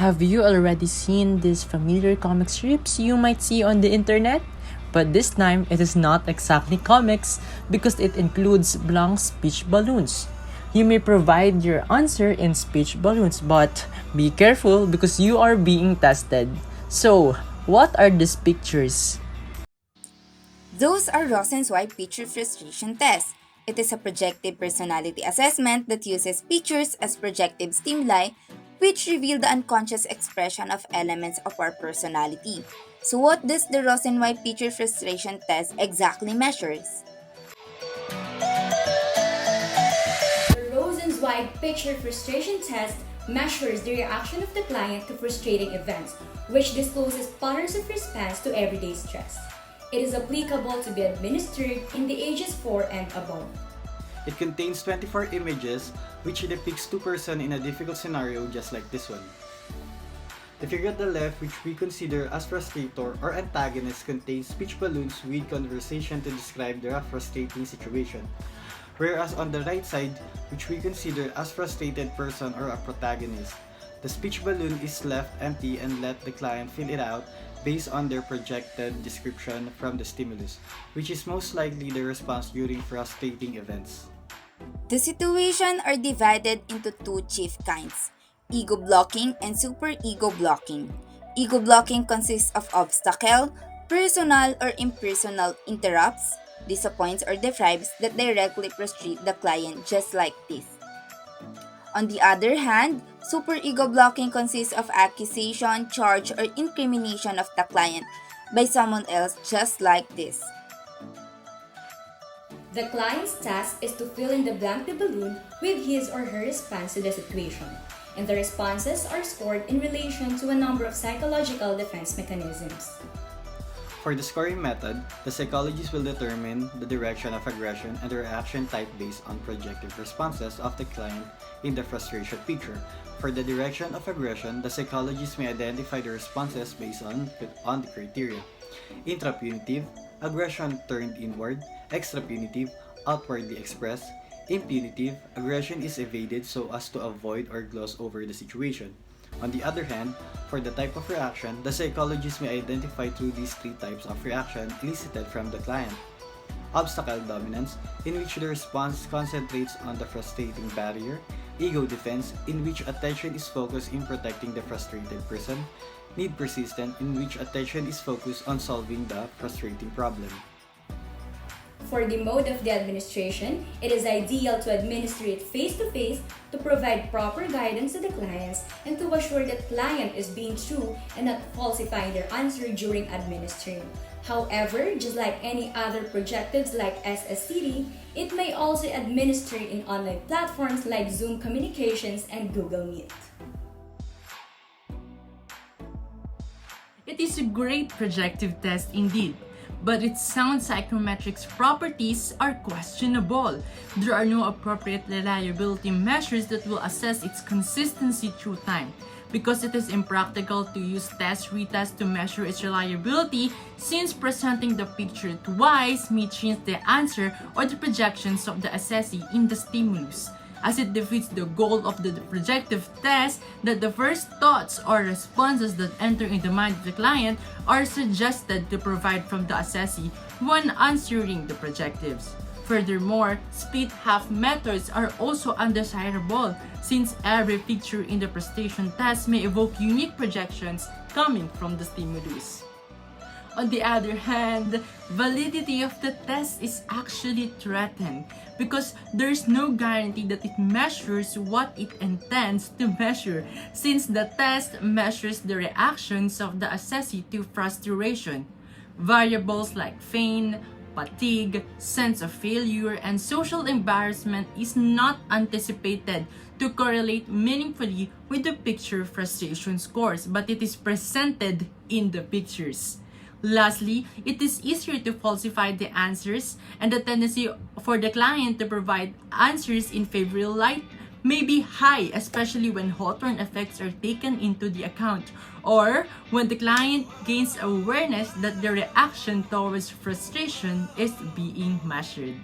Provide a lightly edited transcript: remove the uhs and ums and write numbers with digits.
Have you already seen these familiar comic strips you might see on the internet? But this time, it is not exactly comics because it includes blank speech balloons. You may provide your answer in speech balloons, but be careful because you are being tested. So, what are these pictures? Those are Rosenzweig picture frustration tests. It is a projective personality assessment that uses pictures as projective stimuli, which reveal the unconscious expression of elements of our personality. So, what does the Rosenzweig picture frustration test exactly measures? The Rosenzweig picture frustration test measures the reaction of the client to frustrating events, which discloses patterns of response to everyday stress. It is applicable to be administered in the ages 4 and above. It contains 24 images which depicts two persons in a difficult scenario just like this one. The figure at the left, which we consider as frustrator or antagonist, contains speech balloons with conversation to describe the frustrating situation. Whereas on the right side, which we consider as frustrated person or a protagonist, the speech balloon is left empty and let the client fill it out based on their projected description from the stimulus, which is most likely the response during frustrating events. The situation are divided into two chief kinds: ego blocking and super ego blocking. Ego blocking consists of obstacle, personal or impersonal interrupts, disappoints or deprives that directly frustrate the client, just like this. On the other hand, superego blocking consists of accusation, charge, or incrimination of the client by someone else, just like this. The client's task is to fill in the blank the balloon with his or her response to the situation, and the responses are scored in relation to a number of psychological defense mechanisms. For the scoring method, the psychologist will determine the direction of aggression and the reaction type based on projective responses of the client in the frustration picture. For the direction of aggression, the psychologist may identify the responses based on the criteria: intrapunitive, aggression turned inward; extrapunitive, outwardly expressed; impunitive, aggression is evaded so as to avoid or gloss over the situation. On the other hand, for the type of reaction, the psychologist may identify through these three types of reaction elicited from the client: obstacle dominance, in which the response concentrates on the frustrating barrier; ego defense, in which attention is focused in protecting the frustrated person; need persistent, in which attention is focused on solving the frustrating problem. For the mode of the administration, it is ideal to administer it face-to-face to provide proper guidance to the clients and to assure that client is being true and not falsifying their answer during administering. However, just like any other projectives like SSCD, it may also administer in online platforms like Zoom Communications and Google Meet. It is a great projective test indeed, but its sound psychometrics properties are questionable. There are no appropriate reliability measures that will assess its consistency through time, because it is impractical to use test-retest to measure its reliability, since presenting the picture twice may change the answer or the projections of the assessee in the stimulus, as it defeats the goal of the projective test that the first thoughts or responses that enter in the mind of the client are suggested to provide from the assessee when answering the projectives. Furthermore, split half methods are also undesirable, since every picture in the prestation test may evoke unique projections coming from the stimulus. On the other hand, validity of the test is actually threatened because there is no guarantee that it measures what it intends to measure, since the test measures the reactions of the assessee to frustration. Variables like pain, fatigue, sense of failure, and social embarrassment is not anticipated to correlate meaningfully with the picture frustration scores, but it is presented in the pictures. Lastly, it is easier to falsify the answers, and the tendency for the client to provide answers in favorable light may be high, especially when Hawthorne effects are taken into the account, or when the client gains awareness that the reaction towards frustration is being measured.